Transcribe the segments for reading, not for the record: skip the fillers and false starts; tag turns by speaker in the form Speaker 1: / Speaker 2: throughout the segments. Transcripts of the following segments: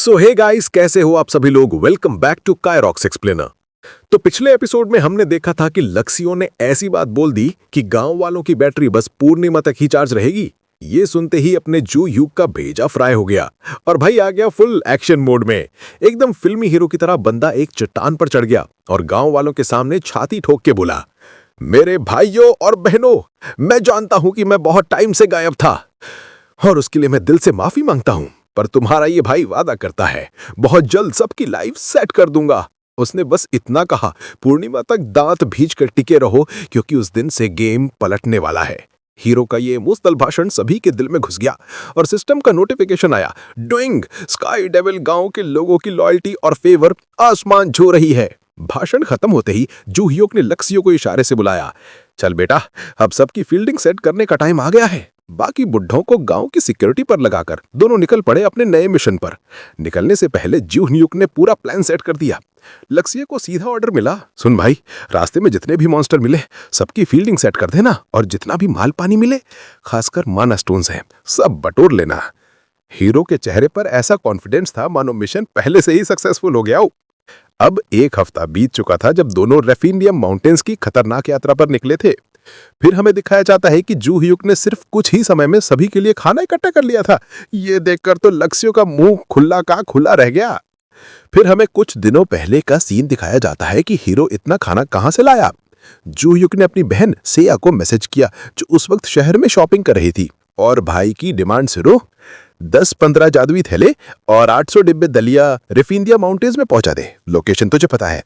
Speaker 1: सो hey guys, कैसे हो आप सभी लोग। Welcome back to Kyrox explainer. तो पिछले एपिसोड में हमने देखा था कि लक्ष्यों ने ऐसी बात बोल दी कि गांव वालों की बैटरी बस पूर्णिमा तक ही चार्ज रहेगी। ये सुनते ही अपने जू ह्यूग का भेजा फ्राई हो गया और भाई आ गया फुल एक्शन मोड में। एकदम फिल्मी हीरो की तरह बंदा एक चट्टान पर चढ़ गया और गांव वालों के सामने छाती ठोक के बोला, मेरे भाइयों और बहनों, मैं जानता हूं कि मैं बहुत टाइम से गायब था और उसके लिए मैं दिल से माफी मांगता हूं, पर तुम्हारा ये भाई वादा करता है बहुत जल्द सबकी लाइफ सेट कर दूंगा। उसने बस इतना कहा, पूर्णिमा तक दांत भींच कर टिके रहो क्योंकि उस दिन से गेम पलटने वाला है। हीरो का ये मुस्तल भाषण सभी के दिल में घुस गया और सिस्टम का नोटिफिकेशन आया, डूइंग स्काई डेविल गांव के लोगों की लॉयल्टी और फेवर आसमान छू रही है। भाषण खत्म होते ही जू ह्यूग ने लक्ष्यों को इशारे से बुलाया, चल बेटा, अब सबकी फील्डिंग सेट करने का टाइम आ गया है। बाकी बुढ़ों को गांव की सिक्योरिटी पर लगाकर दोनों निकल पड़े अपने नए मिशन पर। निकलने से पहले जू ह्यूग ने पूरा प्लान सेट कर दिया। लक्ष्य को सीधा ऑर्डर मिला, सुन भाई, रास्ते में जितने भी मॉन्स्टर मिले सबकी फील्डिंग सेट कर देना और जितना भी माल पानी मिले, खासकर माना स्टोन्स हैं, सब बटोर लेना। हीरो के चेहरे पर ऐसा कॉन्फिडेंस था मानो मिशन पहले से ही सक्सेसफुल हो गया हो। अब एक हफ्ता बीत चुका था जब दोनों रेफिनियम माउंटेन्स की खतरनाक यात्रा पर निकले थे। फिर हमें दिखाया जाता है कि जू ह्यूग ने सिर्फ कुछ ही समय में सभी के लिए खाना इकट्ठा कर लिया था। ये देखकर तो लक्ष्यों का मुंह खुला का खुला रह गया। फिर हमें कुछ दिनों पहले का सीन दिखाया जाता है कि हीरो इतना खाना कहां से लाया। जू ह्यूग ने अपनी बहन सेया को मैसेज किया जो उस वक्त शहर में शॉपिंग कर रही थी, और भाई की डिमांड सिरो 10-15 जादुई थैले और 800 डिब्बे दलिया रेफिनियम माउंटेन्स में पहुंचा दे। लोकेशन तुझे पता है।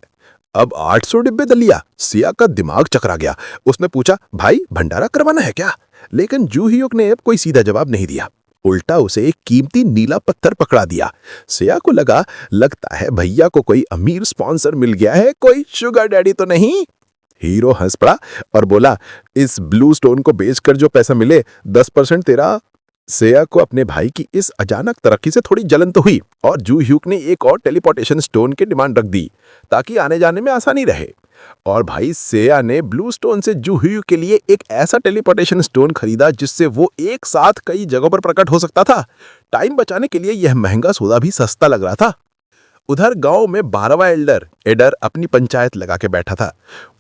Speaker 1: अब 800 डिब्बे दलिया, सिया का दिमाग चकरा गया। उसने पूछा, भाई भंडारा करवाना है क्या? लेकिन जू ह्यूग ने अब कोई सीधा जवाब नहीं दिया, उल्टा उसे एक कीमती नीला पत्थर पकड़ा दिया। सिया को लगता है भैया को कोई अमीर स्पॉन्सर मिल गया है, कोई शुगर डैडी तो नहीं। हीरो हंस पड़ा और बोला, इस ब्लू स्टोन को बेचकर जो पैसा मिले 10% तेरा। सेया को अपने भाई की इस अचानक तरक्की से थोड़ी जलन तो हुई और जू ह्यूग ने एक और टेलीपोर्टेशन स्टोन की डिमांड रख दी ताकि आने जाने में आसानी रहे। और भाई सेया ने ब्लू स्टोन से जू ह्यूग के लिए एक ऐसा टेलीपोर्टेशन स्टोन खरीदा जिससे वो एक साथ कई जगहों पर प्रकट हो सकता था। टाइम बचाने के लिए यह महंगा सौदा भी सस्ता लग रहा था। उधर गांव में 12वां एडर अपनी पंचायत लगा के बैठा था।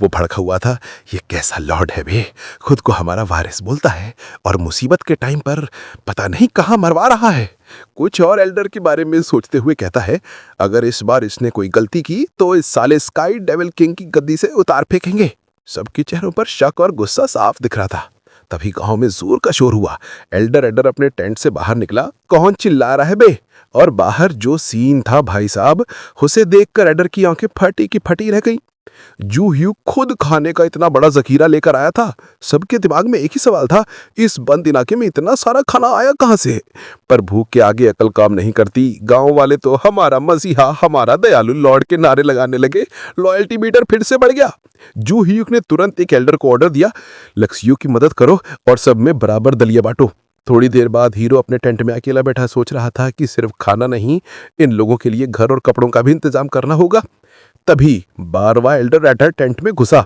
Speaker 1: वो भड़का हुआ था, ये कैसा लॉर्ड है बे, खुद को हमारा वारिस बोलता है और मुसीबत के टाइम पर पता नहीं कहां मरवा रहा है। कुछ और एल्डर के बारे में सोचते हुए कहता है, अगर इस बार इसने कोई गलती की तो इस साले स्काई डेविल किंग की गद्दी से उतार फेंकेंगे। सबके चेहरों पर शक और गुस्सा साफ दिख रहा था। तभी गांव में जोर का शोर हुआ। एल्डर अपने टेंट से बाहर निकला, कौन चिल्ला रहा है बे? और बाहर जो सीन था भाई साहब, उसे देखकर एडर की आंखें फटी की फटी रह गई। जू ह्यूग खुद खाने का इतना बड़ा जखीरा लेकर आया था। सबके दिमाग में एक ही सवाल था, इस बंद इलाके में इतना सारा खाना आया कहां से? पर भूख के आगे अकल काम नहीं करती। गांव वाले तो हमारा मसीहा, हमारा दयालु लॉर्ड के नारे लगाने लगे। लॉयल्टी मीटर फिर से बढ़ गया। जू ह्यूग ने तुरंत एक एल्डर को ऑर्डर दिया, लक्ष्यों की मदद करो और सब में बराबर दलिया बांटो। थोड़ी देर बाद हीरो अपने टेंट में अकेला बैठा सोच रहा था कि सिर्फ खाना नहीं, इन लोगों के लिए घर और कपड़ों का भी इंतजाम करना होगा। तभी 12वां एल्डर टेंट में घुसा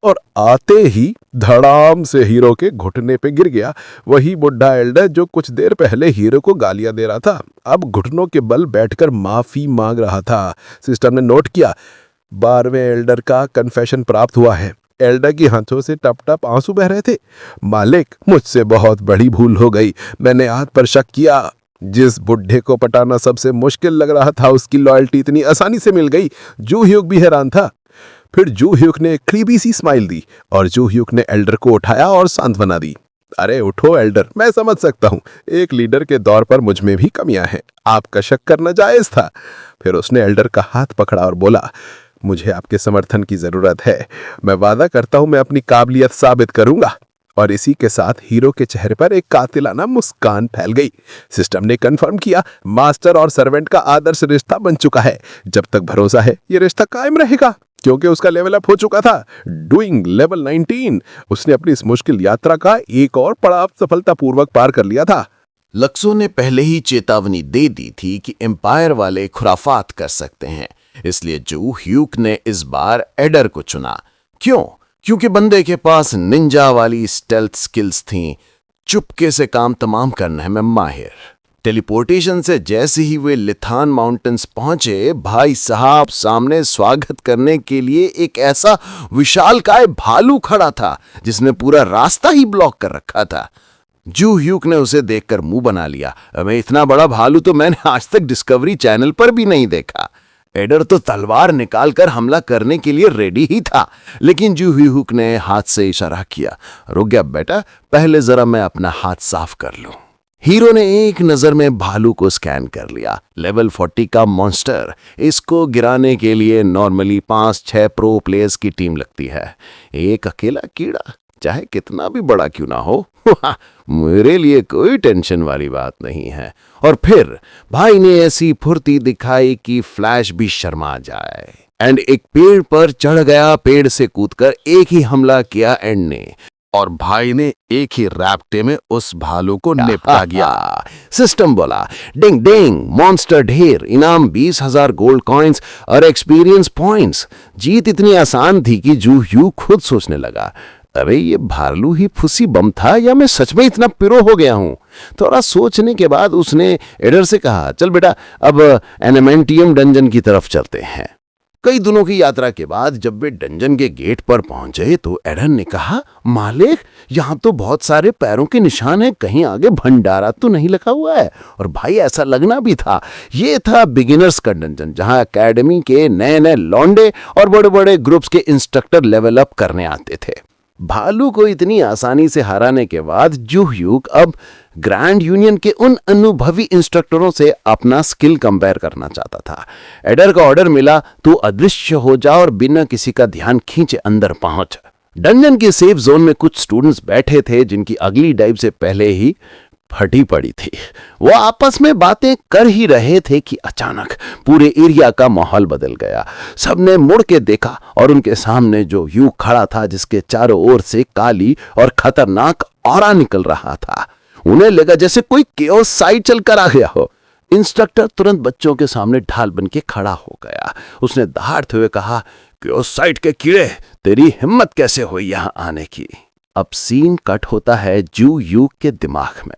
Speaker 1: और आते ही धड़ाम से हीरो के घुटने पे गिर गया। वही बुढ़ा एल्डर जो कुछ देर पहले हीरो को गालियां दे रहा था, अब घुटनों के बल बैठकर माफी मांग रहा था। सिस्टम ने नोट किया, 12वें एल्डर का कन्फेशन प्राप्त हुआ है। एल्डर की आंखों से टप टप आंसू बह रहे थे। मालिक, मुझसे बहुत बड़ी भूल हो गई। मैंने आग पर शक किया। जिस बुढ़े को पटाना सबसे मुश्किल लग रहा था उसकी लॉयल्टी इतनी आसानी से मिल गई। जू ह्यूग भी हैरान था। फिर जू ह्यूग ने एक क्रीपी सी स्माइल दी और जू ह्यूग ने एल्डर को उठाया और सांत्वना दी। अरे उठो एल्डर, मैं समझ सकता हूँ एक लीडर के दौर पर मुझ में भी कमियां हैं, आपका शक करना जायज था। फिर उसने एल्डर का हाथ पकड़ा और बोला, मुझे आपके समर्थन की जरूरत है। मैं वादा करता हूं मैं अपनी काबिलियत साबित करूंगा। और इसी के साथ हीरो के चेहरे पर एक कातिलाना मुस्कान फैल गई। सिस्टम ने कंफर्म किया, मास्टर और सर्वेंट का आदर्श रिश्ता बन चुका है। जब तक भरोसा है ये रिश्ता कायम रहेगा, क्योंकि उसका लेवल अप हो चुका था। Doing level 19। उसने अपनी इस मुश्किल यात्रा का एक और पड़ाव सफलतापूर्वक पार कर लिया था।
Speaker 2: लक्सो ने पहले ही चेतावनी दे दी थी कि एम्पायर वाले खुराफात कर सकते हैं, इसलिए जू ह्यूग ने इस बार एडर को चुना। क्यों? क्योंकि बंदे के पास निंजा वाली स्टेल्थ स्किल्स थीं, चुपके से काम तमाम करने में माहिर। टेलीपोर्टेशन से जैसे ही वे लिथान माउंटेन्स पहुंचे, भाई साहब सामने स्वागत करने के लिए एक ऐसा विशालकाय भालू खड़ा था जिसने पूरा रास्ता ही ब्लॉक कर रखा था। जू ह्यूक ने उसे देखकर मुंह बना लिया। अबे इतना बड़ा भालू तो मैंने आज तक डिस्कवरी चैनल पर भी नहीं देखा। एडर तो तलवार निकालकर हमला करने के लिए रेडी ही था, लेकिन जू ह्यूक ने हाथ से इशारा किया, रुक गया बेटा, पहले जरा मैं अपना हाथ साफ कर लूं। हीरो ने एक नजर में भालू को स्कैन कर लिया। लेवल 40 का मॉन्स्टर। इसको गिराने के लिए नॉर्मली 5-6 प्रो प्लेयर्स की टीम लगती है। एक अकेला कीड़ा चाहे कितना भी बड़ा क्यों ना हो मेरे लिए कोई टेंशन वाली बात नहीं है। और फिर भाई ने ऐसी फुर्ती दिखाई कि फ्लैश भी शर्मा जाए एंड एक पेड़ पर चढ़ गया। पेड़ से कूदकर एक ही हमला किया एंड ने, और भाई ने एक ही रैप्टे में उस भालू को निपटा गया। सिस्टम बोला डिंग डिंग, मॉन्स्टर ढेर, इनाम 20,000 गोल्ड कॉइन्स और एक्सपीरियंस पॉइंट्स। जीत इतनी आसान थी कि जू ह्यूक खुद सोचने लगा, अरे ये भालू ही फुसी बम था या मैं सच में इतना पिरो हो गया हूं। थोड़ा सोचने के बाद उसने एडर से कहा, चल बेटा अब एनामेंटियम डंजन की तरफ चलते हैं। कई दिनों की यात्रा के बाद जब वे डंजन के गेट पर पहुंचे तो एडर ने कहा, मालिक यहां तो बहुत सारे पैरों के निशान हैं, कहीं आगे भंडारा तो नहीं लिखा हुआ है। और भाई ऐसा लगना भी था। ये था बिगिनर्स का डंजन, जहां एकेडमी के नए नए लौंडे और बड़े बड़े ग्रुप्स के इंस्ट्रक्टर लेवल अप करने आते थे। भालू को इतनी आसानी से हराने के बाद जू ह्यूक अब ग्रैंड यूनियन के उन अनुभवी इंस्ट्रक्टरों से अपना स्किल कंपेयर करना चाहता था। एडर का ऑर्डर मिला, तू अदृश्य हो जा और बिना किसी का ध्यान खींचे अंदर पहुंच। डंजन के सेफ जोन में कुछ स्टूडेंट्स बैठे थे जिनकी अगली डाइव से पहले ही फटी पड़ी थी। वो आपस में बातें कर ही रहे थे कि अचानक पूरे एरिया का माहौल बदल गया। सबने मुड़ के देखा और उनके सामने जो ह्यूक खड़ा था, जिसके चारों ओर से काली और खतरनाक ऑरा निकल रहा था। उन्हें लगा जैसे कोई केओस साइड चलकर आ गया हो। इंस्ट्रक्टर तुरंत बच्चों के सामने ढाल बन के खड़ा हो गया। उसने दहाड़ते हुए कहा, केओस साइड के कीड़े, तेरी हिम्मत कैसे हुई यहां आने की। अब सीन कट होता है जू ह्यूक के दिमाग में।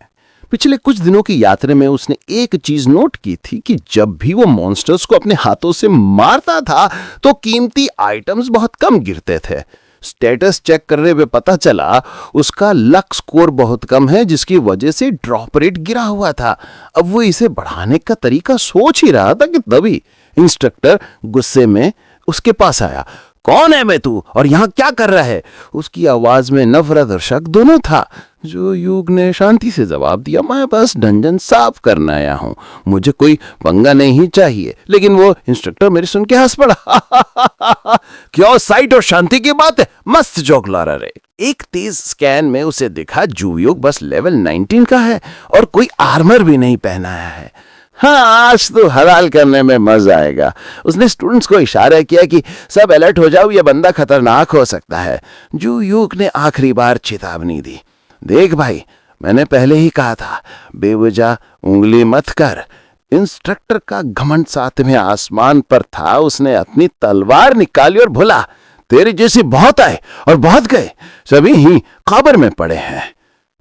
Speaker 2: पिछले कुछ दिनों की यात्रा में उसने एक चीज नोट की थी कि जब भी वो मॉन्स्टर्स को अपने हाथों से मारता था तो कीमती आइटम्स बहुत कम गिरते थे। स्टेटस चेक करने में पता चला उसका लक स्कोर बहुत कम है, जिसकी वजह से ड्रॉप रेट गिरा हुआ था। अब वो इसे बढ़ाने का तरीका सोच ही रहा था कि तभी इंस्ट्रक्टर गुस्से में उसके पास आया। कौन है मैं तू और यहां क्या कर रहा है? उसकी आवाज में नफरत और शक दोनों था। जो ह्यूक ने शांति से जवाब दिया, मैं बस डंजन साफ करने आया हूं, मुझे कोई पंगा नहीं चाहिए। लेकिन वो इंस्ट्रक्टर मेरे सुन के हंस पड़ा। क्या साइट और शांति की बात है? मस्त जोक ला रहा रे। एक तेज स्कैन में उसे दिखा जू ह्यूक बस लेवल 19 का है और कोई आर्मर भी नहीं पहनाया है। हाँ, आज तो हलाल करने में मजा आएगा। उसने स्टूडेंट्स को इशारा किया कि सब अलर्ट हो जाओ, ये बंदा खतरनाक हो सकता है। जू ह्यूक ने आखिरी बार चेतावनी दी, देख भाई, मैंने पहले ही कहा था, बेवजह उंगली मत कर। इंस्ट्रक्टर का घमंड सातवें आसमान पर था। उसने अपनी तलवार निकाली और बोला, तेरे जैसे बहुत आए और बहुत गए, सभी ही कब्र में पड़े हैं।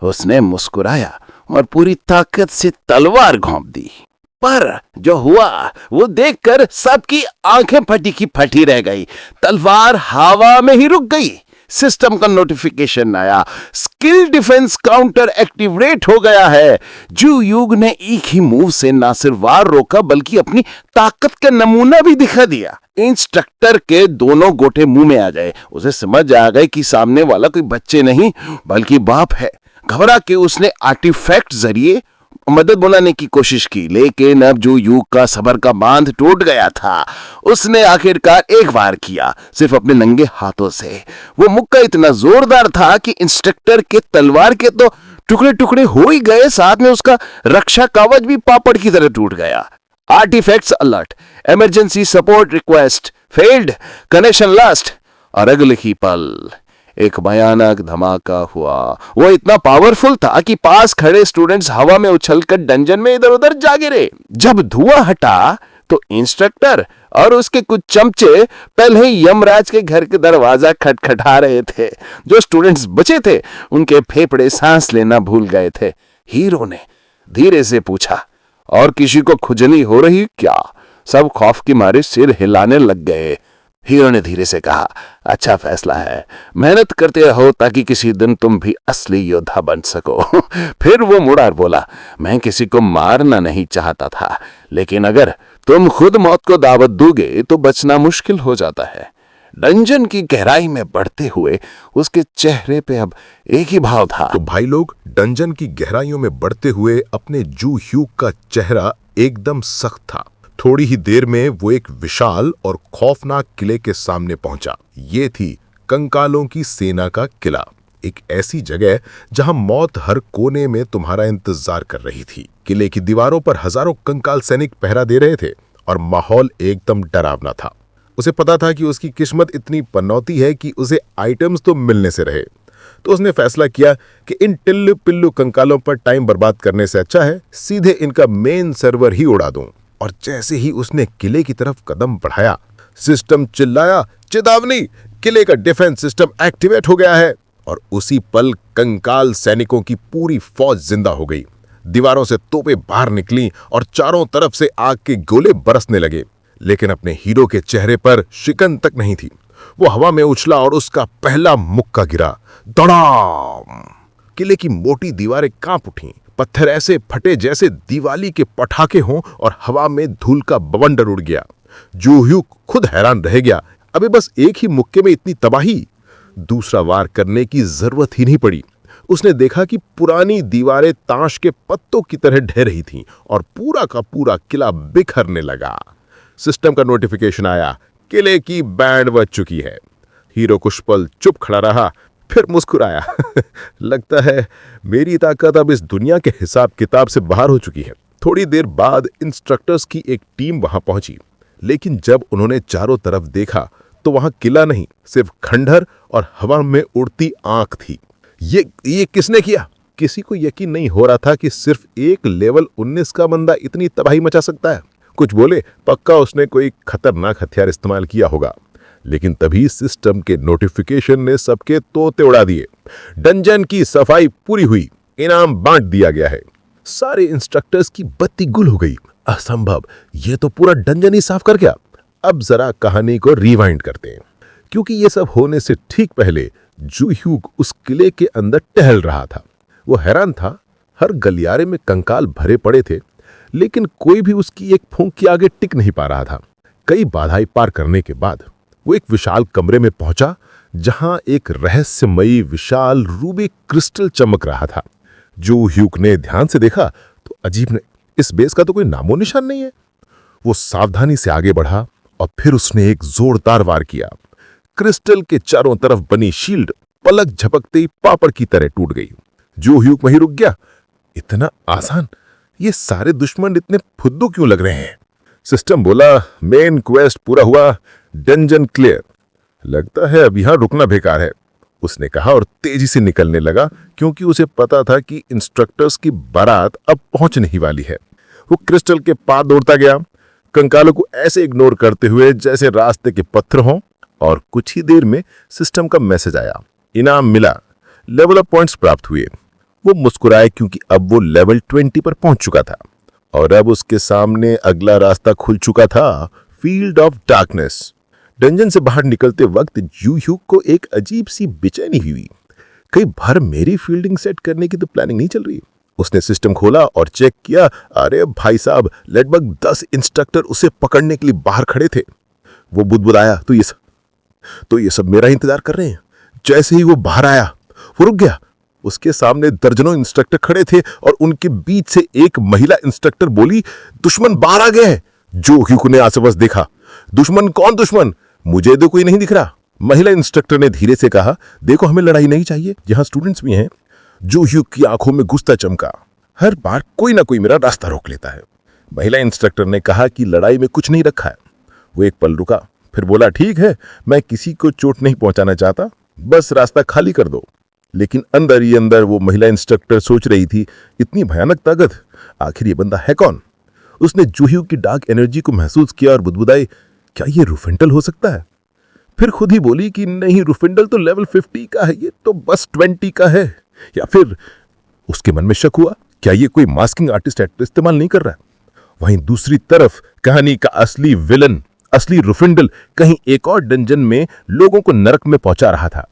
Speaker 2: उसने मुस्कुराया और पूरी ताकत से तलवार घोंप दी, पर जो हुआ वो देखकर सबकी आंखें फटी की फटी रह गई। तलवार हवा में ही रुक गई। सिस्टम का नोटिफिकेशन आया, स्किल डिफेंस काउंटर एक्टिवेट हो गया है। जू ह्यूक ने एक ही मूव से ना सिर्फ वार रोका बल्कि अपनी ताकत का नमूना भी दिखा दिया। इंस्ट्रक्टर के दोनों गोटे मुंह में आ गए। उसे समझ आ गई कि सामने वाला कोई बच्चे नहीं बल्कि बाप है। घबरा के उसने आर्टिफैक्ट जरिए मदद बुलाने की कोशिश की, लेकिन अब जो ह्यूक का सबर का बांध टूट गया था। उसने आखिरकार एक वार किया, सिर्फ अपने नंगे हाथों से। वो मुक्का इतना जोरदार था कि इंस्ट्रक्टर के तलवार के तो टुकड़े टुकड़े हो ही गए, साथ में उसका रक्षा कवच भी पापड़ की तरह टूट गया। Artifacts alert, emergency support request, failed, connection lost. और अगले ही पल एक भयानक धमाका हुआ। वो इतना पावरफुल था कि पास खड़े स्टूडेंट्स हवा में उछलकर डंजन में इधर उधर जा गिरे। जब धुआं हटा तो इंस्ट्रक्टर और उसके कुछ चमचे पहले ही यमराज के घर के दरवाजा खटखटा रहे थे। जो स्टूडेंट्स बचे थे उनके फेफड़े सांस लेना भूल गए थे। हीरो ने धीरे से पूछा,
Speaker 3: और किसी को खुजली हो रही क्या? सब खौफ के मारे सिर हिलाने लग गए। हीरो ने धीरे से कहा, अच्छा फैसला है, मेहनत करते रहो ताकि किसी दिन तुम भी असली योद्धा बन सको। फिर वो मुड़ा और बोला, मैं किसी को मारना नहीं चाहता था, लेकिन अगर तुम खुद मौत को दावत दोगे तो बचना मुश्किल हो जाता है। डंजन की गहराई में बढ़ते हुए उसके चेहरे पे अब एक ही भाव था।
Speaker 1: तो भाई लोग, डंजन की गहराइयों में बढ़ते हुए अपने जू ह्यूग का चेहरा एकदम सख्त था। थोड़ी ही देर में वो एक विशाल और खौफनाक किले के सामने पहुंचा। ये थी कंकालों की सेना का किला, एक ऐसी जगह जहां मौत हर कोने में तुम्हारा इंतजार कर रही थी। किले की दीवारों पर हजारों कंकाल सैनिक पहरा दे रहे थे और माहौल एकदम डरावना था। उसे पता था कि उसकी किस्मत इतनी पनौती है कि उसे आइटम्स तो मिलने से रहे। तो उसने फैसला किया कि इन टिल्लू पिल्लू कंकालों पर टाइम बर्बाद करने से अच्छा है सीधे इनका मेन सर्वर ही उड़ा दूं। और जैसे ही उसने किले की तरफ कदम बढ़ाया, सिस्टम चिल्लाया, चेतावनी, किले का डिफेंस सिस्टम एक्टिवेट हो गया है। और उसी पल कंकाल सैनिकों की पूरी फौज जिंदा हो गई। दीवारों से तोपें बाहर निकली और चारों तरफ से आग के गोले बरसने लगे। लेकिन अपने हीरो के चेहरे पर शिकन तक नहीं थी। वो हवा में उछला और उसका पहला मुक्का गिरा। धड़ाम! किले की मोटी दीवारें कांप उठीं। पत्थर ऐसे फटे जैसे दिवाली के पटाखे हों और हवा में धूल का बवंडर उड़ गया। जू ह्यूग खुद हैरान रह गया। अबे बस एक ही मुक्के में इतनी तबाही! दूसरा वार करने की जरूरत ही नहीं पड़ी। उसने देखा कि पुरानी दीवारें ताश के पत्तों की तरह ढह रही थीं और पूरा का पूरा किला बिखरने लगा। सिस्टम का नोटिफिकेशन आया, किले की बैंड बज चुकी है। हीरो कुछ पल चुप खड़ा रहा, फिर मुस्कुराया। लगता है मेरी ताकत अब इस दुनिया के हिसाब किताब से बाहर हो चुकी है। थोड़ी देर बाद इंस्ट्रक्टर्स की एक टीम वहां पहुंची, लेकिन जब उन्होंने चारों तरफ देखा तो वहां किला नहीं, सिर्फ खंडहर और हवा में उड़ती आंख थी। ये किसने किया? किसी को यकीन नहीं हो रहा था कि सिर्फ एक लेवल 19 का बंदा इतनी तबाही मचा सकता है। कुछ बोले, पक्का उसने कोई खतरनाक हथियार इस्तेमाल किया होगा। लेकिन तभी सिस्टम के नोटिफिकेशन ने सबके तोते उड़ा दिए। डंजन की सफाई पूरी हुई, इनाम बांट दिया गया है। सारे इंस्ट्रक्टर्स की बत्ती गुल हो गई। असंभव, ये तो पूरा डंजन ही साफ कर गया। अब जरा कहानी को रिवाइंड करते हैं, क्योंकि ये सब होने से ठीक पहले जू ह्यूग उस किले के अंदर टहल रहा था। वो हैरान था, हर गलियारे में कंकाल भरे पड़े थे, लेकिन कोई भी उसकी एक फूंक के आगे टिक नहीं पा रहा था। कई बाधाएं पार करने के बाद वो एक विशाल कमरे में पहुंचा, जहां एक रहस्यमयी विशाल रूबी क्रिस्टल चमक रहा था। जो ह्यूग ने ध्यान से देखा तो अजीब ने, इस बेस का तो कोई नामो निशान नहीं है। वो सावधानी से आगे बढ़ा और फिर उसने एक जोरदार वार किया। क्रिस्टल के चारों तरफ बनी शील्ड पलक झपकते ही पापड़ की तरह टूट गई। जो ह्यूग वहीं रुक गया। इतना आसान? ये सारे दुश्मन इतने फुद्दू क्यों लग रहे हैं? सिस्टम बोला, मेन क्वेस्ट पूरा हुआ, डंजन क्लियर। लगता है अब यहां रुकना बेकार है, उसने कहा और तेजी से निकलने लगा, क्योंकि उसे पता था कि इंस्ट्रक्टर्स की बारात अब पहुंचने ही वाली है। वो क्रिस्टल के पार दौड़ता गया, कंकालों को ऐसे इग्नोर करते हुए जैसे रास्ते के पत्थर हों। और कुछ ही देर में सिस्टम का मैसेज आया, इनाम मिला, लेवल अप पॉइंट्स प्राप्त हुए। वो मुस्कुराए, क्योंकि अब वो लेवल 20 पर पहुंच चुका था और अब उसके सामने अगला रास्ता खुल चुका था, फील्ड ऑफ डार्कनेस। डंजन से बाहर निकलते वक्त जू ह्यूग को एक अजीब सी बेचैनी हुई। कई बार मेरी फील्डिंग सेट करने की तो प्लानिंग नहीं चल रही। उसने सिस्टम खोला और चेक किया। अरे भाई साहब, लगभग 10 इंस्ट्रक्टर उसे पकड़ने के लिए बाहर खड़े थे। वो बुदबुदाया, तो ये सब मेरा इंतजार कर रहे हैं। जैसे ही वो बाहर आया, वो रुक गया। उसके सामने दर्जनों इंस्ट्रक्टर खड़े थे और उनके बीच से एक महिला इंस्ट्रक्टर बोली, दुश्मन बाहर आ गए हैं। जो ह्यूग ने आसपास देखा। दुश्मन? कौन दुश्मन? मुझे तो कोई नहीं दिख रहा। महिला इंस्ट्रक्टर ने धीरे से कहा, देखो हमें लड़ाई नहीं चाहिए, यहाँ स्टूडेंट्स भी हैं। जो ह्यूग की आंखों में गुस्सा चमका। हर बार कोई ना कोई मेरा रास्ता रोक लेता है। महिला इंस्ट्रक्टर ने कहा कि लड़ाई में कुछ नहीं रखा है। वो एक पल रुका, फिर बोला, ठीक है, मैं किसी को चोट नहीं पहुंचाना चाहता, बस रास्ता खाली कर दो। लेकिन अंदर ही अंदर वो महिला इंस्ट्रक्टर सोच रही थी, इतनी भयानक ताकत, आखिर ये बंदा है कौन? उसने जू ह्यूग की डार्क एनर्जी को महसूस किया और बुदबुदाई, क्या ये रुफिंडल हो सकता है? फिर खुद ही बोली कि नहीं, रुफिंडल तो लेवल 50 का है, ये तो बस 20 का है। या फिर उसके मन में शक हुआ, क्या ये कोई मास्किंग आर्टिस्ट इस्तेमाल नहीं कर रहा है?
Speaker 3: वहीं दूसरी तरफ कहानी का असली विलन, असली रुफिंडल कहीं एक और डंजन में लोगों को नरक में पहुंचा रहा था।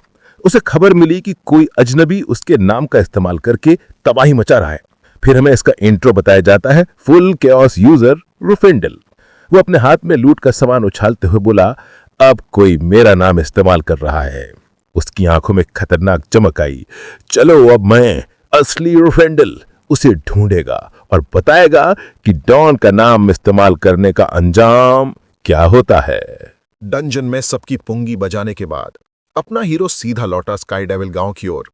Speaker 3: उसे खबर मिली कि कोई अजनबी उसके नाम का इस्तेमाल करके तबाही मचा रहा है। फिर हमें इसका इंट्रो बताया जाता है, फुल केओस यूजर रुफिंडल। वो अपने हाथ में लूट का सामान उछालते हुए बोला, अब कोई मेरा नाम इस्तेमाल कर रहा है। उसकी आंखों में खतरनाक चमक आई। चलो अब मैं, असली रुफिंडल, उसे ढूंढेगा और बताएगा कि डॉन का नाम इस्तेमाल करने का अंजाम क्या होता है।
Speaker 1: डंजन में सबकी पुंगी बजाने के बाद अपना हीरो सीधा लौटा स्काई डेविल गांव की ओर।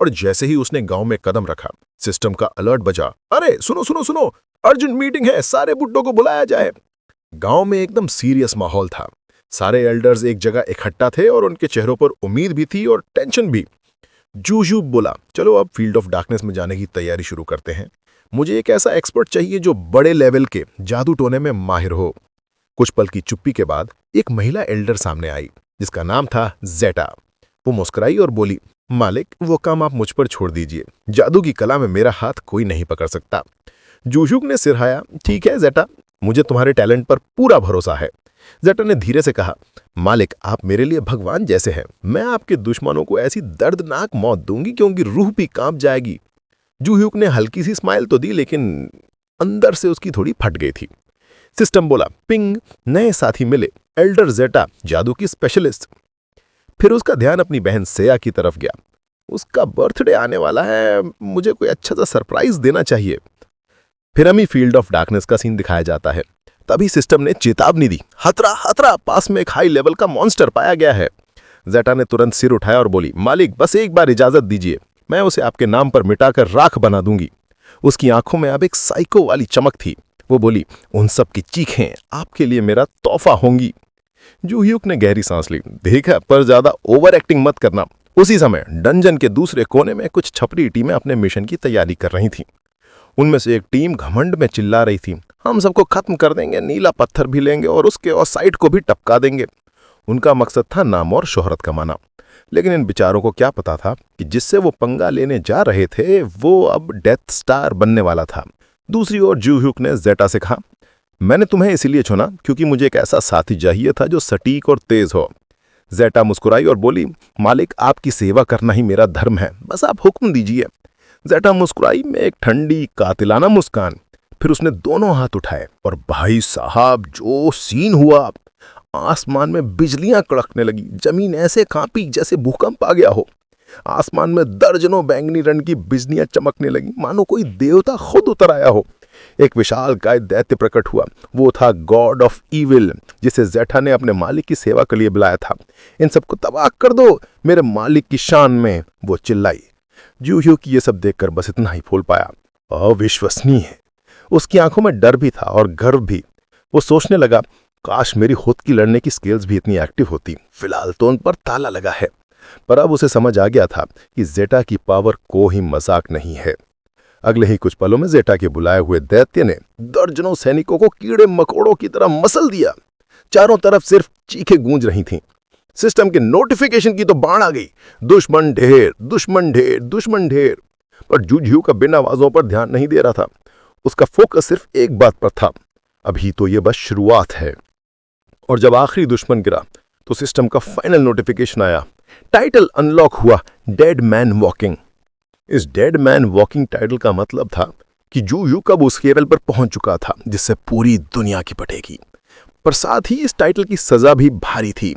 Speaker 1: और जैसे ही उसने गांव में कदम रखा, सिस्टम का अलर्ट बजा। अरे सुनो सुनो सुनो, अर्जेंट मीटिंग है, सारे बुड्ढों को बुलाया जाए। गांव में एकदम सीरियस माहौल था। सारे एल्डर्स एक जगह इकट्ठा थे और उनके चेहरों पर उम्मीद भी थी और टेंशन भी। जूजू बोला, चलो अब फील्ड ऑफ डार्कनेस में जाने की तैयारी शुरू करते हैं। मुझे एक ऐसा एक्सपर्ट चाहिए जो बड़े लेवल के जादू टोने में माहिर हो। कुछ पल की चुप्पी के बाद एक महिला एल्डर सामने आई जिसका नाम था जेटा। वो मुस्कुराई और बोली, मालिक, वो काम आप मुझ पर छोड़ दीजिए। जादू की कला में मेरा हाथ कोई नहीं पकड़ सकता। जूजुक ने सिर हिलाया, ठीक है जेटा, मुझे तुम्हारे टैलेंट पर पूरा भरोसा है। जेटा ने धीरे से कहा, मालिक, आप मेरे लिए भगवान जैसे हैं। मैं आपके दुश्मनों को ऐसी दर्दनाक मौत दूंगी कि उनकी रूह भी कांप जाएगी। जूहुक ने हल्की सी स्माइल तो दी, लेकिन अंदर से उसकी थोड़ी फट गई थी। सिस्टम बोला, पिंग, नए साथी मिले, एल्डर जेटा, जादू की स्पेशलिस्ट। फिर उसका ध्यान अपनी बहन सेया की तरफ गया। उसका बर्थडे आने वाला है, मुझे कोई अच्छा सा सरप्राइज देना चाहिए। फिर हमें फील्ड ऑफ डार्कनेस का सीन दिखाया जाता है। तभी सिस्टम ने चेतावनी दी, खतरा खतरा, पास में एक हाई लेवल का मॉन्स्टर पाया गया है। जेटा ने तुरंत सिर उठाया और बोली, मालिक, बस एक बार इजाजत दीजिए, मैं उसे आपके नाम पर मिटाकर राख बना दूंगी। उसकी आंखों में अब एक साइको वाली चमक थी। वो बोली, उन सब की चीखें आपके लिए मेरा तोहफा होंगी। जूह्यूक ने गहरी सांस ली। देखा, पर ज्यादा ओवर एक्टिंग मत करना। उसी समय डंजन के दूसरे कोने में कुछ छपरी टीमें अपने मिशन की तैयारी कर रही थीं। उनमें से एक टीम घमंड में चिल्ला रही थी, हम सबको खत्म कर देंगे, नीला पत्थर भी लेंगे और उसके और साइड को भी टपका देंगे। उनका मकसद था नाम और शोहरत कमाना। लेकिन इन बेचारों को क्या पता था कि जिससे वो पंगा लेने जा रहे थे वो अब डेथ स्टार बनने वाला था। दूसरी ओर जूह्यूक ने जेटा से कहा, मैंने तुम्हें इसीलिए चुना क्योंकि मुझे एक ऐसा साथी चाहिए था जो सटीक और तेज हो। जेटा मुस्कुराई और बोली, मालिक, आपकी सेवा करना ही मेरा धर्म है, बस आप हुक्म दीजिए। जेटा मुस्कुराई में एक ठंडी कातिलाना मुस्कान। फिर उसने दोनों हाथ उठाए और भाई साहब जो सीन हुआ, आसमान में बिजलियां कड़कने लगी, जमीन ऐसे कांपी जैसे भूकंप आ गया हो। आसमान में दर्जनों बैंगनी रंग की बिजलियां चमकने लगी, मानो कोई देवता खुद उतर आया हो। एक विशाल काय दैत्य प्रकट हुआ। वो था गॉड ऑफ ईविल, जिसे जेठा ने अपने मालिक की सेवा के लिए बुलाया था। इन सबको तबाह कर दो मेरे मालिक की शान में, वो चिल्लाई। जूह्यूक ये सब देखकर बस इतना ही बोल पाया, अविश्वसनीय है। उसकी आंखों में डर भी था और गर्व भी। वो सोचने लगा, काश मेरी खुद की लड़ने की स्किल्स भी इतनी एक्टिव होती। फिलहाल तो उन पर ताला लगा है। पर अब उसे समझ आ गया था कि जेटा की पावर कोई मजाक नहीं है। अगले ही कुछ पलों में जेटा के बुलाए हुए दैत्य ने दर्जनों सैनिकों को कीड़े मकोड़ों की तरह मसल दिया। चारों तरफ सिर्फ चीखें गूंज रही थीं। सिस्टम के नोटिफिकेशन की तो बाढ़ आ गई, दुश्मन ढेर, दुश्मन ढेर, दुश्मन ढेर। पर जूझू का बिन आवाजों पर ध्यान नहीं दे रहा था। उसका फोकस सिर्फ एक बात पर था, अभी तो ये बस शुरुआत है। और जब आखिरी दुश्मन गिरा तो सिस्टम का फाइनल नोटिफिकेशन आया। टाइटल अनलॉक हुआ, डेड मैन वॉकिंग। इस डेड मैन वॉकिंग टाइटल का मतलब था कि जूह्यू कब उस लेवल पर पहुंच चुका था जिससे पूरी दुनिया की पटेगी। पर साथ ही इस टाइटल की सजा भी भारी थी।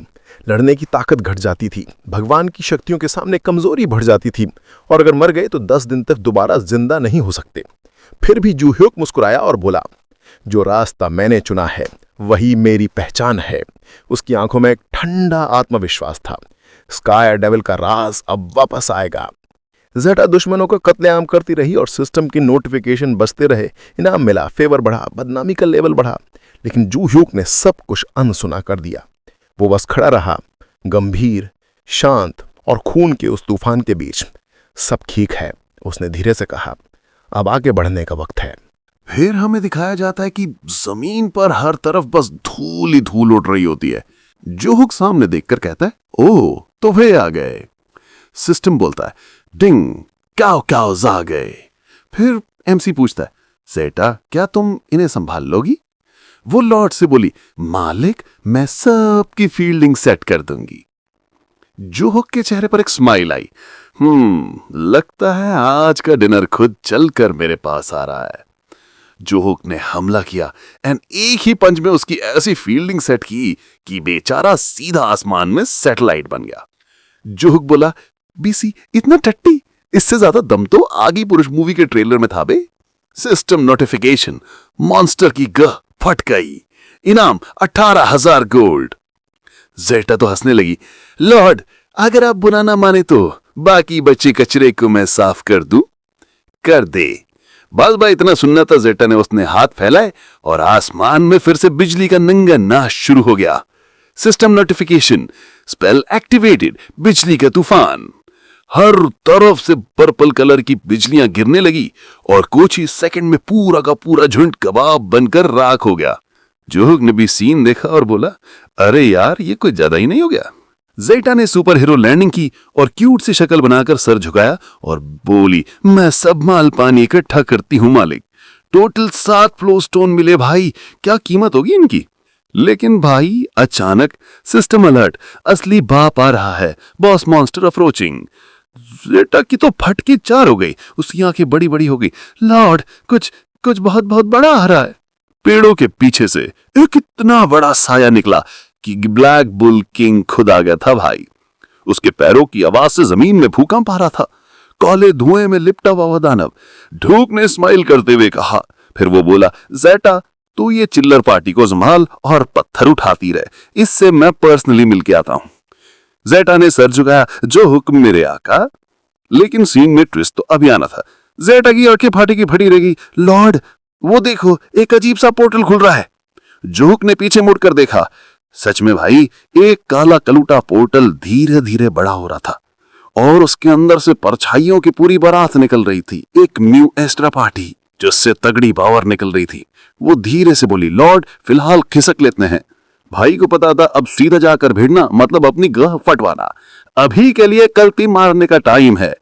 Speaker 1: लड़ने की ताकत घट जाती थी, भगवान की शक्तियों के सामने कमजोरी बढ़ जाती थी, और अगर मर गए तो 10 दिन तक दोबारा जिंदा नहीं हो सकते। फिर भी जूह्यूक मुस्कुराया और बोला, जो रास्ता मैंने चुना है वही मेरी पहचान है। उसकी आंखों में एक ठंडा आत्मविश्वास था। स्काई डेविल का राज अब वापस आएगा। जेटा दुश्मनों को कत्लेआम करती रही और सिस्टम की नोटिफिकेशन बजते रहे। इनाम मिला, फेवर बढ़ा, बदनामी का लेवल बढ़ा। लेकिन जूह्यूक ने सब कुछ अनसुना कर दिया। वो बस खड़ा रहा, गंभीर, शांत और खून के उस तूफान के बीच। सब ठीक है, उसने धीरे से कहा, अब आगे बढ़ने का वक्त है।
Speaker 2: फिर हमें दिखाया जाता है कि जमीन पर हर तरफ बस धूल ही धूल उड़ रही होती है। जूह्यूक सामने देखकर कहता है, ओह, तो वे आ गए। सिस्टम बोलता है, डिंग, काओ काओ जा गए। फिर एमसी पूछता है, ज़ेटा, क्या तुम इन्हें संभाल लोगी? वो लॉर्ड से बोली, मालिक, मैं सबकी फील्डिंग सेट कर दूंगी। जूहुक के चेहरे पर एक स्माइल आई। लगता है आज का डिनर खुद चलकर मेरे पास आ रहा है। जूहुक ने हमला किया एंड एक ही पंच में उसकी ऐसी फील्डिंग सेट की कि बेचारा सीधा आसमान में सैटेलाइट बन गया। जूहुक बोला, बीसी इतना टट्टी, इससे ज्यादा दम तो आगे पुरुष मूवी के ट्रेलर में था बे। सिस्टम नोटिफिकेशन, मॉन्स्टर की गह फट गई, इनाम 18,000 गोल्ड। ज़ेटा तो हंसने लगी। लॉर्ड, अगर आप बुरा ना माने तो बाकी बचे कचरे को मैं साफ कर दूं? कर दे। बस भाई इतना सुनना था ज़ेटा ने उसने हाथ फैलाए और आसमान में फिर से बिजली का नंगा नाच शुरू हो गया। सिस्टम नोटिफिकेशन, स्पेल एक्टिवेटेड, बिजली का तूफान। हर तरफ से पर्पल कलर की बिजलियां गिरने लगी और कुछ ही सेकंड में पूरा का पूरा झुंड कबाब बनकर राख हो गया। जूहुक ने भी सीन देखा और बोला, अरे यार ये कोई ज्यादा ही नहीं हो गया। ज़ेटा ने सुपर हीरो लैंडिंग की और क्यूट सी शक्ल बनाकर सर झुकाया और बोली, मैं सब माल पानी इकट्ठा करती हूं मालिक। टोटल 7 फ्लो स्टोन मिले भाई, क्या कीमत होगी इनकी? लेकिन भाई अचानक सिस्टम अलर्ट, असली बाप आ रहा है, बॉस मॉन्स्टर अप्रोचिंग। ज़ेटा की तो फटकी 4 हो गई, उसकी आंखें बड़ी बड़ी हो गई। लॉर्ड, कुछ बहुत बहुत बड़ा आ रहा है। पेड़ों के पीछे से एक इतना बड़ा साया निकला कि ब्लैक बुल किंग खुद आ गया था भाई। उसके पैरों की आवाज से जमीन में भूकंप आ रहा था। काले धुएं में लिपटा हुआ दानव। ढूक ने स्माइल करते हुए कहा, फिर वो बोला, ज़ेटा तू ये चिल्लर पार्टी को संभाल और पत्थर उठाती रहे, इससे मैं पर्सनली मिलके आता हूं। ज़ेटा ने सर झुकाया, जो हुक्म मेरे आका। लेकिन सीन में ट्विस्ट तो अभी आना था। ज़ेटा की आंखें फाटी की फटी रह गई। लॉर्ड, वो देखो, एक अजीब सा पोर्टल खुल रहा है। जूहुक ने पीछे मुड़कर देखा। सच में भाई, एक काला कलूटा पोर्टल धीरे धीरे बड़ा हो रहा था और उसके अंदर से परछाइयों की पूरी बारात निकल रही थी। एक न्यू एस्ट्रा पार्टी जिससे तगड़ी पावर निकल रही थी। वो धीरे से बोली, लॉर्ड फिलहाल खिसक लेते हैं। भाई को पता था अब सीधा जाकर भिड़ना मतलब अपनी गह फटवाना। अभी के लिए कल्टी मारने का टाइम है।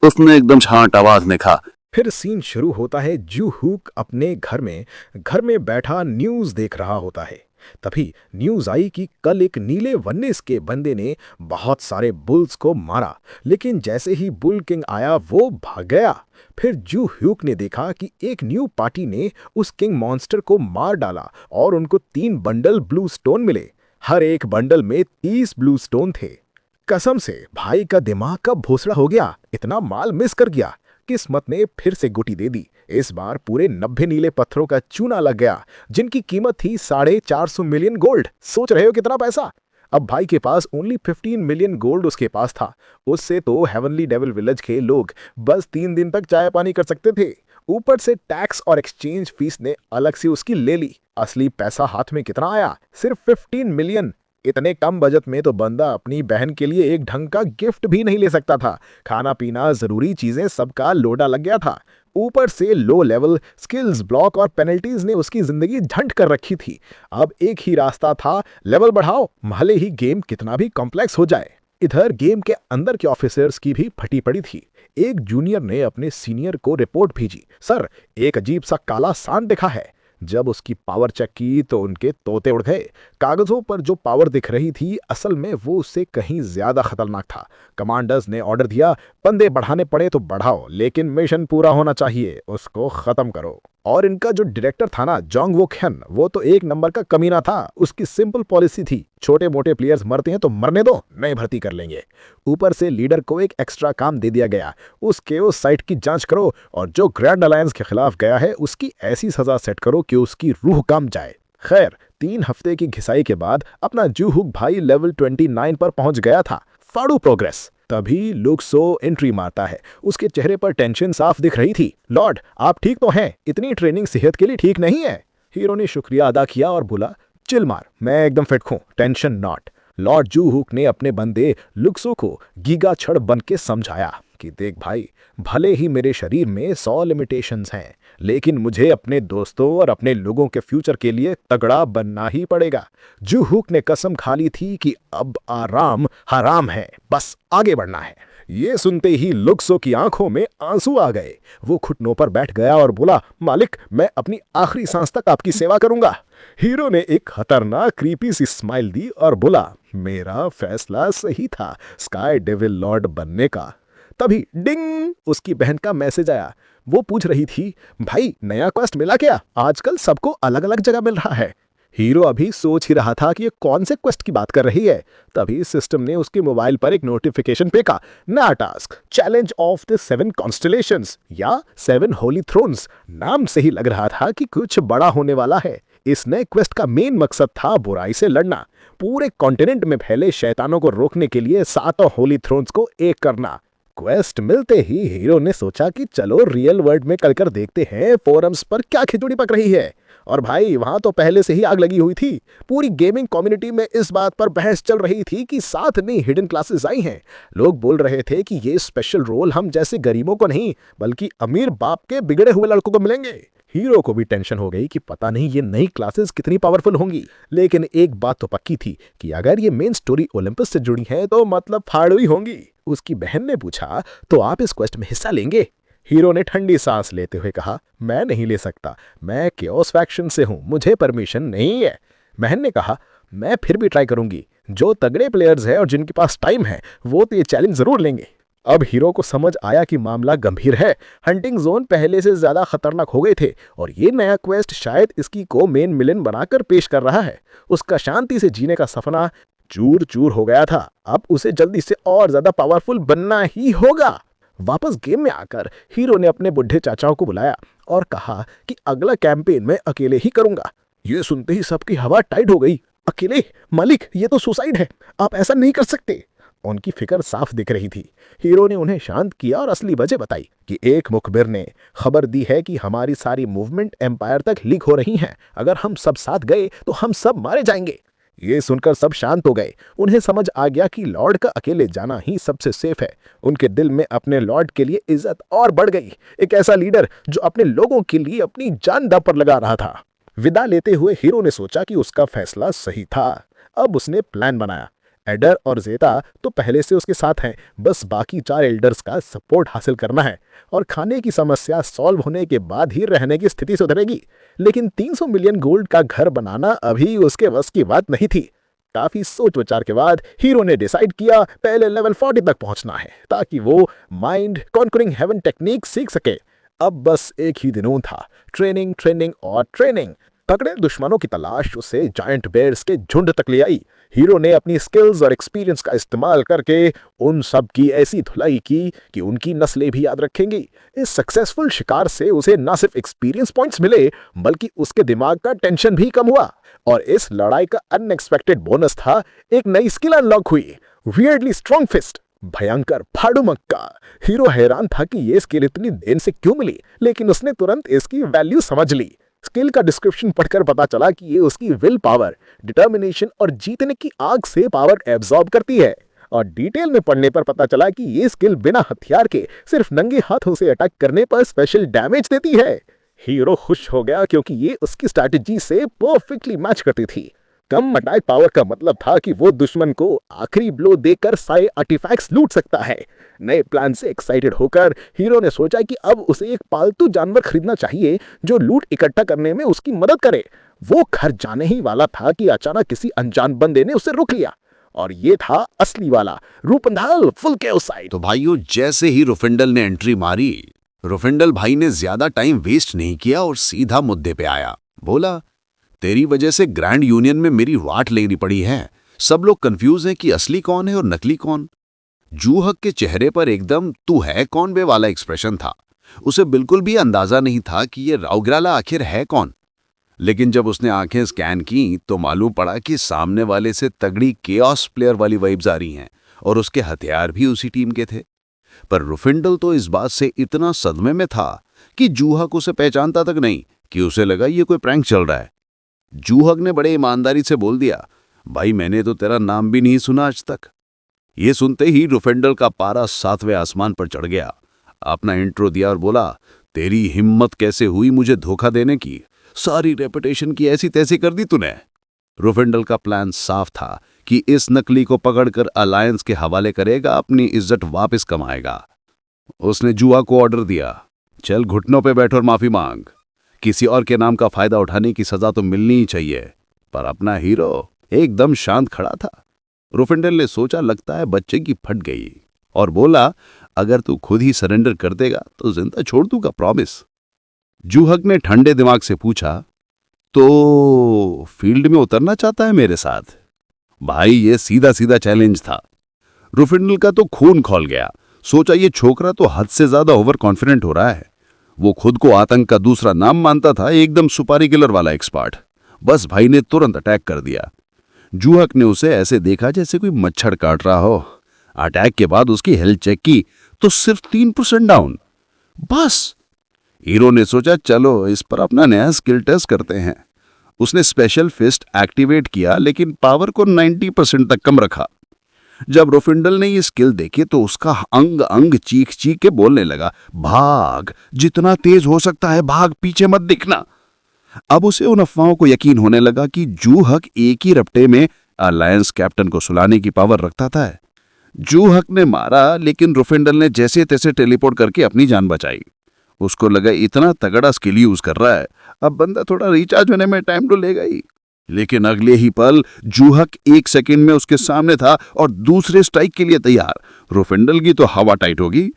Speaker 2: उसने एकदम शांत आवाज में कहा।
Speaker 1: फिर सीन शुरू होता है। जूहुक अपने घर में बैठा न्यूज देख रहा होता है। तभी न्यूज आई कि कल एक नीले वन्निस के बंदे ने बहुत सारे बुल्स को मारा, लेकिन जैसे ही बुल किंग आया वो भाग गया। फिर जूहुक ने देखा कि एक न्यू पार्टी ने उस किंग मॉन्स्टर को मार डाला और उनको 3 बंडल ब्लू स्टोन मिले। हर एक बंडल में 30 ब्लू स्टोन थे। कसम से भाई का दिमाग का भोसड़ा हो गया, इतना माल मिस कर गया। किस्मत ने फिर से गुटी दे दी। इस बार पूरे 90 नीले पत्थरों का चूना लग गया, जिनकी कीमत थी 450 मिलियन गोल्ड। सोच रहे हो कितना पैसा? अब भाई के पास ओनली 15 मिलियन गोल्ड उसके पास था। उससे तो हेवनली डेविल विलेज के लोग बस 3 दिन तक चाय पानी कर सकते थे। ऊपर से टैक्स और एक्सचेंज फीस ने अलग से उसकी ले ली। असली पैसा हाथ में कितना आया? सिर्फ 15 मिलियन। इतने कम बजट में तो बंदा अपनी बहन के लिए एक ढंग का गिफ्ट भी नहीं ले सकता था। खाना पीना, जरूरी चीजें सबका लोडा लग गया था। ऊपर से लो लेवल स्किल्स ब्लॉक और पेनल्टीज ने उसकी जिंदगी झंड कर रखी थी। अब एक ही रास्ता था, लेवल बढ़ाओ, भले ही गेम कितना भी कॉम्प्लेक्स हो जाए। इधर गेम के अंदर के ऑफिसर्स की भी फटी पड़ी थी। एक जूनियर ने अपने सीनियर को रिपोर्ट भेजी, सर एक अजीब सा काला सांड दिखा है। जब उसकी पावर चेक की तो उनके तोते उड़ गए। कागजों पर जो पावर दिख रही थी असल में वो उससे कहीं ज्यादा खतरनाक था। कमांडर्स ने ऑर्डर दिया, बंदे बढ़ाने पड़े तो बढ़ाओ, लेकिन मिशन पूरा होना चाहिए, उसको खत्म करो। और इनका जो डायरेक्टर था ना, जोंग वुक हेन, वो तो एक नंबर का कमीना था। उसकी सिंपल पॉलिसी थी, छोटे मोटे प्लेयर्स मरते हैं तो मरने दो, नए भर्ती कर लेंगे। ऊपर से लीडर को एक एक्स्ट्रा काम दे दिया गया, उसके उस साइट की जांच करो और जो ग्रैंड अलायंस के खिलाफ गया है उसकी ऐसी सजा सेट करो कि उसकी रूह काम जाए। खैर 3 हफ्ते की घिसाई के बाद अपना जूहुक भाई लेवल 29 पर पहुंच गया था। फाड़ू प्रोग्रेस। तभी लुक्सो एंट्री मारता है। उसके चेहरे पर टेंशन साफ दिख रही थी। लॉर्ड आप ठीक तो हैं? इतनी ट्रेनिंग सेहत के लिए ठीक नहीं है। हीरो ने शुक्रिया अदा किया और बोला, चिल मार, मैं एकदम फिट हूं, टेंशन नॉट। लॉर्ड जूहुक ने अपने बंदे लुक्सो को गीगा छड़ बन के समझाया कि देख भाई, भले ही मेरे शरीर में 100 लिमिटेशंस हैं, लेकिन मुझे अपने दोस्तों और अपने लोगों के फ्यूचर के लिए तगड़ा बनना ही पड़ेगा। जूहुक ने कसम खा ली थी कि अब आराम हराम है, बस आगे बढ़ना है। ये सुनते ही लुक्सो की आंखों में आंसू आ गए। वो घुटनों पर बैठ गया और बोला, मालिक, मैं अपनी आखिरी सांस तक आपकी सेवा करूंगा। हीरो ने एक खतरनाक क्रीपी सी स्माइल दी और बोला, मेरा फैसला सही था स्काई डेविल लॉर्ड बनने का। तभी डिंग, उसकी बहन का मैसेज आया। वो पूछ रही थी, भाई नया क्वेस्ट मिला क्या? आजकल सबको अलग अलग जगह मिल रहा है। हीरो अभी सोच ही रहा था कि ये कौन से क्वेस्ट की बात कर रही है। तभी सिस्टम ने उसके मोबाइल पर एक नोटिफिकेशन फेंका, नया task, challenge of the 7 constellations या 7 होली थ्रोन्स। नाम से ही लग रहा था कि कुछ बड़ा होने वाला है। इस नए क्वेस्ट का मेन मकसद था बुराई से लड़ना, पूरे कॉन्टिनेंट में फैले शैतानों को रोकने के लिए 7 होली थ्रोन्स को एक करना। क्वेस्ट मिलते ही हीरो ने सोचा कि चलो रियल वर्ल्ड में कर देखते हैं फोरम्स पर क्या खिचड़ी पक रही है। और भाई वहां तो पहले से ही आग लगी हुई थी। पूरी गेमिंग कम्युनिटी में इस बात पर बहस चल रही थी कि 7 नई हिडन क्लासेस आई हैं। लोग बोल रहे थे कि ये स्पेशल रोल हम जैसे गरीबों को नहीं बल्कि अमीर बाप के बिगड़े हुए लड़कों को मिलेंगे। हीरो को भी टेंशन हो गई कि पता नहीं ये नई क्लासेस कितनी पावरफुल होंगी। लेकिन एक बात तो पक्की थी कि अगर ये मेन स्टोरी ओलंपस से जुड़ी है तो मतलब फाड़ू ही होंगी। उसकी बहन ने पूछा, तो आप इस क्वेस्ट में हिस्सा लेंगे? हीरो ने ठंडी सांस लेते हुए कहा, मैं नहीं ले सकता, मैं केओस फैक्शन से हूं, मुझे परमिशन नहीं है। बहन ने कहा, मैं फिर भी ट्राई करूंगी। जो तगड़े प्लेयर्स हैं और जिनके पास टाइम है वो तो ये चैलेंज जरूर लेंगे। अब हीरो को समझ आया कि मामला गंभीर है। हंटिंग जोन पहले से ज्यादा खतरनाक हो गए थे और ये नया क्वेस्ट शायद इसकी को मेन मिलन बनाकर पेश कर रहा है। उसका शांति से जीने का सपना चूर चूर हो गया था। अब उसे जल्दी से और ज्यादा पावरफुल बनना ही होगा। वापस गेम में आकर हीरो ने अपने बुढ़े चाचाओं को बुलाया और कहा कि अगला कैंपेन मैं अकेले ही करूंगा। ये सुनते ही सबकी हवा टाइट हो गई। अकेले? मालिक, ये तो सुसाइड है, आप ऐसा नहीं कर सकते। उनकी फिक्र साफ दिख रही थी। हीरो ने उन्हें शांत किया और असली वजह बताई कि एक मुखबिर ने खबर दी है कि हमारी सारी मूवमेंट एम्पायर तक लीक हो रही हैं। अगर हम सब साथ गए तो हम सब मारे जाएंगे। ये सुनकर सब शांत हो गए। उन्हें समझ आ गया कि लॉर्ड का अकेले जाना ही सबसे सेफ है। उनके दिल में अपने लॉर्ड के लिए इज्जत और बढ़ गई। एक ऐसा लीडर जो अपने लोगों के लिए अपनी जान दांव पर लगा रहा था। विदा लेते हुए हीरो ने सोचा कि उसका फैसला सही था। अब उसने प्लान बनाया। एडर और जेता तो पहले से उसके साथ हैं, बस बाकी 4 एल्डर्स का सपोर्ट हासिल करना है और खाने की समस्या सॉल्व होने के बाद ही रहने की स्थिति सुधरेगी। लेकिन 300 मिलियन गोल्ड का घर बनाना अभी उसके बस की बात नहीं थी। काफी सोच विचार के बाद हीरो ने डिसाइड किया पहले लेवल 40 तक पहुंचना है ताकि वो माइंड कॉन्करिंग हेवन टेक्निक सीख सके। अब बस एक ही दिनों था, ट्रेनिंग ट्रेनिंग और ट्रेनिंग। तगड़े दुश्मनों की तलाश उसे जायंट बेयर्स के झुंड तक ले आई। हीरो ने अपनी स्किल्स और एक्सपीरियंस का इस्तेमाल करके उन सब की ऐसी धुलाई की कि उनकी नस्लें भी याद रखेंगी। इस सक्सेसफुल शिकार से उसे न सिर्फ एक्सपीरियंस पॉइंट्स मिले बल्कि उसके दिमाग का टेंशन भी कम हुआ। और इस लड़ाई का अनएक्सपेक्टेड बोनस था, एक नई स्किल अनलॉक हुई, वियर्डली स्ट्रॉन्ग फिस्ट, भयंकर फाड़ू मक्का। हीरो हैरान था कि ये स्किल इतनी देर से क्यों मिली, लेकिन उसने तुरंत इसकी वैल्यू समझ ली। स्किल का डिस्क्रिप्शन पढ़कर पता चला कि ये उसकी विल पावर, डिटर्मिनेशन और जीतने की आग से पावर एब्जॉर्ब करती है। और डिटेल में पढ़ने पर पता चला कि ये स्किल बिना हथियार के सिर्फ नंगे हाथों से अटैक करने पर स्पेशल डैमेज देती है। हीरो खुश हो गया क्योंकि ये उसकी स्ट्रैटेजी से परफेक्टली मैच करती थी। कम अटैक पावर का मतलब था कि वो दुश्मन को आखिरी ब्लो देकर सारे आर्टिफैक्ट्स लूट सकता है। नए प्लान से एक्साइटेड होकर हीरो ने सोचा कि अब उसे एक पालतू जानवर खरीदना चाहिए जो लूट इकट्ठा करने में उसकी मदद करे। वो घर जाने ही वाला था कि अचानक किसी अनजान बंदे ने उसे रोक लिया और ये था असली वाला रूपंदाल फुल केओसाइड।
Speaker 2: तो भाइयों, जैसे ही रुफिंडल ने एंट्री मारी, रुफिंडल भाई ने ज्यादा टाइम वेस्ट नहीं किया और सीधा मुद्दे पे आया। बोला, तेरी वजह से ग्रैंड यूनियन में मेरी वाट लेनी पड़ी है। सब लोग कंफ्यूज हैं कि असली कौन है और नकली कौन। जूहक के चेहरे पर एकदम तू है कौन बे वाला एक्सप्रेशन था। उसे बिल्कुल भी अंदाजा नहीं था कि ये राउग्राला आखिर है कौन। लेकिन जब उसने आंखें स्कैन की तो मालूम पड़ा कि सामने वाले से तगड़ी केओस प्लेयर वाली वाइब्स आ रही हैं और उसके हथियार भी उसी टीम के थे। पर रुफिंडल तो इस बात से इतना सदमे में था कि जूहक उसे पहचानता तक नहीं कि उसे लगा ये कोई प्रैंक चल रहा है। जूहक ने बड़े ईमानदारी से बोल दिया, भाई मैंने तो तेरा नाम भी नहीं सुना आज तक। ये सुनते ही रुफिंडल का पारा 7वें आसमान पर चढ़ गया। अपना इंट्रो दिया और बोला, तेरी हिम्मत कैसे हुई मुझे धोखा देने की? सारी रेपुटेशन की ऐसी तैसी कर दी तूने। रुफिंडल का प्लान साफ था
Speaker 4: कि इस नकली को पकड़कर अलायंस के हवाले करेगा, अपनी इज्जत वापस कमाएगा। उसने जुआ को ऑर्डर दिया, चल घुटनों पे बैठ और माफी मांग। किसी और के नाम का फायदा उठाने की सजा तो मिलनी ही चाहिए। पर अपना हीरो एकदम शांत खड़ा था। रुफिंडल ने सोचा लगता है बच्चे की फट गई, और बोला अगर तू खुद ही सरेंडर कर देगा तो जिंदा छोड़ दूंगा, प्रॉमिस। जूहक ने ठंडे दिमाग से पूछा, तो फील्ड में उतरना चाहता है मेरे साथ? भाई ये सीधा सीधा चैलेंज था। रुफिंडल का तो खून खौल गया। सोचा ये छोकरा तो हद से ज्यादा ओवर कॉन्फिडेंट हो रहा है। वो खुद को आतंक का दूसरा नाम मानता था, एकदम सुपारी किलर वाला एक्सपर्ट। बस भाई ने तुरंत अटैक कर दिया। जूहक ने उसे ऐसे देखा जैसे कोई मच्छर काट रहा हो। अटैक के बाद उसकी हेल्थ चेक की तो सिर्फ 3% डाउन। बस हीरो ने सोचा चलो इस पर अपना नया स्किल टेस्ट करते हैं। उसने स्पेशल फिस्ट एक्टिवेट किया, लेकिन पावर को 90% तक कम रखा। जब रुफिंडल ने ये स्किल देखी तो उसका अंग अंग चीख चीख के बोलने लगा, भाग, जितना तेज हो सकता है भाग, पीछे मत दिखना। अब उसे उन अफवाहों को यकीन होने लगा कि जूहक एक ही रपटे में अलायंस कैप्टन को सुलाने की पावर रखता था। जूहक ने मारा, लेकिन रुफिंडल ने जैसे तैसे टेलीपोर्ट करके अपनी जान बचाई। उसको लगा इतना तगड़ा स्किल यूज कर रहा है, अब बंदा थोड़ा रिचार्ज होने में टाइम तो लेगा ही। लेकिन अगले ही पल जूहक 1 सेकंड में उसके सामने था और दूसरे स्ट्राइक के लिए तैयार। रुफिंडल की तो हवा टाइट होगी।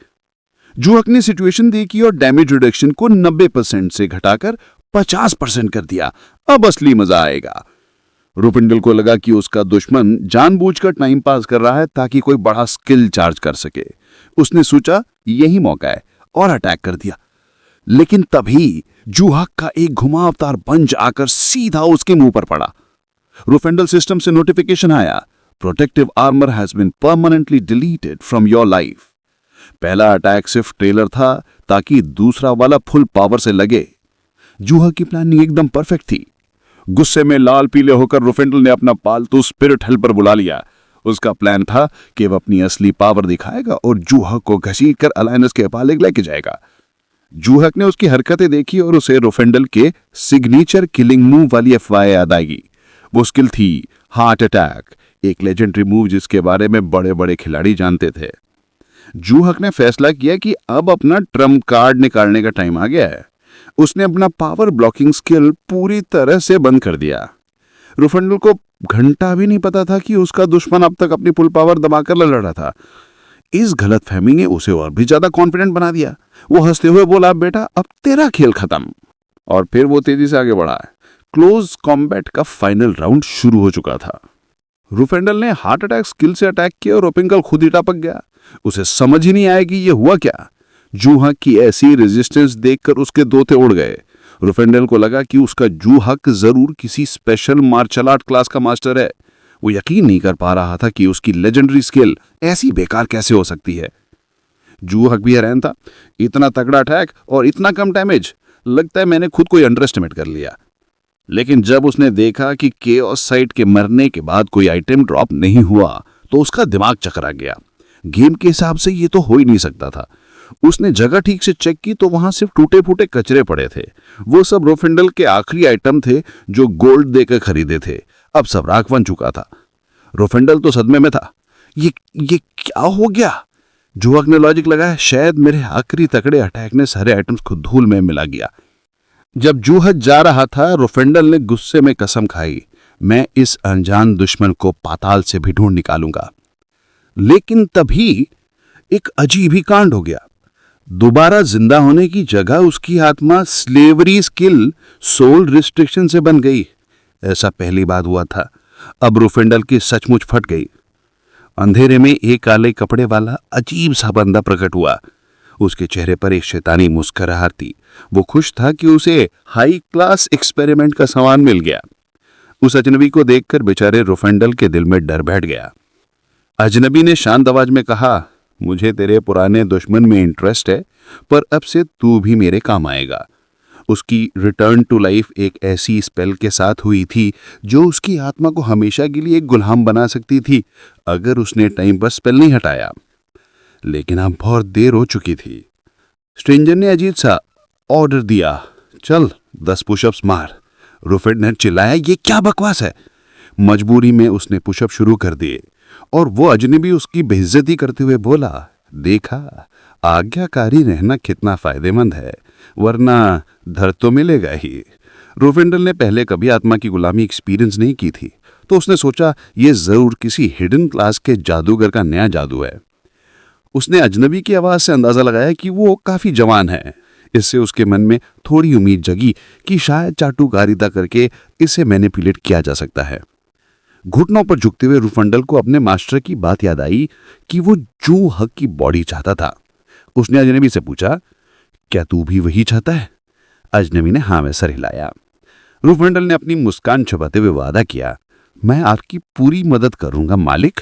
Speaker 4: जूहक ने सिचुएशन देखी और डैमेज रिडक्शन को 90% से घटाकर 50% कर दिया। अब असली मजा आएगा। रुफिंडल को लगा कि उसका दुश्मन जानबूझकर टाइम पास कर रहा है ताकि कोई बड़ा स्किल चार्ज कर सके। उसने सोचा यही मौका है और अटैक कर दिया। लेकिन तभी जूहक का एक घुमावदार पंच आकर सीधा उसके मुंह पर पड़ा। रुफिंडल सिस्टम से नोटिफिकेशन आया, protective armour has been permanently deleted from your life. पहला अटैक सिर्फ ट्रेलर था ताकि दूसरा वाला फुल पावर से लगे। जूहक की प्लानिंग एकदम परफेक्ट थी। गुस्से में लाल पीले होकर रुफिंडल ने अपना पालतू स्पिरिट हेल्पर बुला लिया। उसका प्लान था कि वह अपनी असली पावर दिखाएगा और जूहक को घसीटकर अलायंस के हवाले लेके जाएगा। जूहक ने उसकी हरकतें देखी और उसे रुफिंडल के सिग्नेचर किलिंग मूव वाली अफवाह याद आएगी। वो स्किल थी हार्ट अटैक, एक लेजेंडरी मूव जिसके बारे में बड़े बड़े खिलाड़ी जानते थे। जूहक ने फैसला किया कि अब अपना ट्रम्प कार्ड निकालने का टाइम आ गया है। उसने अपना पावर ब्लॉकिंग स्किल पूरी तरह से बंद कर दिया। रुफिंडल को घंटा भी नहीं पता था कि उसका दुश्मन अब तक अपनी फुल पावर दबाकर लड़ रहा था। इस गलतफहमी ने उसे और भी ज्यादा कॉन्फिडेंट बना दिया। वो हंसते हुए बोला, बेटा अब तेरा खेल खत्म। और फिर वो तेजी से आगे बढ़ा। क्लोज कॉम्बैट का फाइनल राउंड शुरू हो चुका था। रुफिंडल ने हार्ट अटैक स्किल से अटैक किया और रुफिंडल खुद ही टपक गया। उसे समझ ही नहीं आया कि ये हुआ क्या। जूहक की ऐसी रेजिस्टेंस देखकर उसके दोते उड़ गए। रुफिंडल को लगा कि उसका जूहक जरूर किसी स्पेशल मार्शल आर्ट क्लास का मास्टर है। वो यकीन नहीं कर पा रहा था कि उसकी लेजेंडरी स्किल ऐसी बेकार कैसे हो सकती है। जूहक भी हैरान था, इतना तगड़ा अटैक और इतना कम डैमेज, लगता है मैंने खुद को अंडर एस्टिमेट कर लिया। लेकिन जब उसने देखा कि केओस साइट के मरने के बाद कोई आइटम ड्रॉप नहीं हुआ तो उसका दिमाग चकरा गया। गेम के हिसाब से ये तो हो ही नहीं सकता था। उसने जगह ठीक से चेक की तो वहां सिर्फ टूटे फूटे कचरे पड़े थे। वो सब रुफिंडल के आखिरी आइटम थे जो गोल्ड देकर खरीदे थे। अब सब राख बन चुका था। रुफिंडल तो सदमे में था। ये क्या हो गया? जूहक ने लॉजिक लगाया, शायद मेरे आखिरी तगड़े अटैक ने सारे आइटम्स को धूल में मिला गया। जब जूहक जा रहा था, रुफिंडल ने गुस्से में कसम खाई, मैं इस अनजान दुश्मन को पाताल से भी ढूंढ निकालूंगा। लेकिन तभी एक अजीब ही कांड हो गया। दोबारा जिंदा होने की जगह उसकी आत्मा स्लेवरी स्किल सोल रिस्ट्रिक्शन से बन गई। ऐसा पहली बार हुआ था। अब रुफिंडल की सचमुच फट गई। अंधेरे में एक काले कपड़े वाला अजीब सा बंदा प्रकट हुआ। उसके चेहरे पर एक शैतानी मुस्कुराहट थी। वो खुश था कि उसे हाई क्लास एक्सपेरिमेंट का सामान मिल गया। उस अजनबी को देखकर बेचारे रुफिंडल के दिल में डर बैठ गया। अजनबी ने शांत आवाज में कहा, मुझे तेरे पुराने दुश्मन में इंटरेस्ट है, पर अब से तू भी मेरे काम आएगा। उसकी रिटर्न टू लाइफ एक ऐसी स्पेल के साथ हुई थी जो उसकी आत्मा को हमेशा के लिए एक गुलाम बना सकती थी अगर उसने टाइम पर स्पेल नहीं हटाया। लेकिन अब बहुत देर हो चुकी थी। स्ट्रेंजर ने अजीब सा ऑर्डर दिया, चल 10 पुशअप्स मार। रुफिंडल ने चिल्लाया, ये क्या बकवास है? मजबूरी में उसने पुशअप शुरू कर दिए और वो अजनबी उसकी बेइज्जती करते हुए बोला, देखा आज्ञाकारी रहना कितना फायदेमंद है, वरना धर तो मिलेगा ही। रोवेंडल ने पहले कभी आत्मा की गुलामी एक्सपीरियंस नहीं की थी, तो उसने सोचा ये जरूर किसी हिडन क्लास के जादूगर का नया जादू है। उसने अजनबी की आवाज से अंदाजा लगाया कि वो काफी जवान है। इससे उसके मन में थोड़ी उम्मीद जगी कि शायद चाटुकारिता करके इसे मैनिपुलेट किया जा सकता है। घुटनों पर झुकते हुए रुफंडल को अपने मास्टर की बात याद आई कि वो जू हक की बॉडी चाहता था। उसने अजनबी से पूछा, क्या तू भी वही चाहता है? अजनबी ने हाँ में सर हिलाया। रुफंडल ने अपनी मुस्कान छुपाते हुए वादा किया, मैं आपकी पूरी मदद करूंगा मालिक।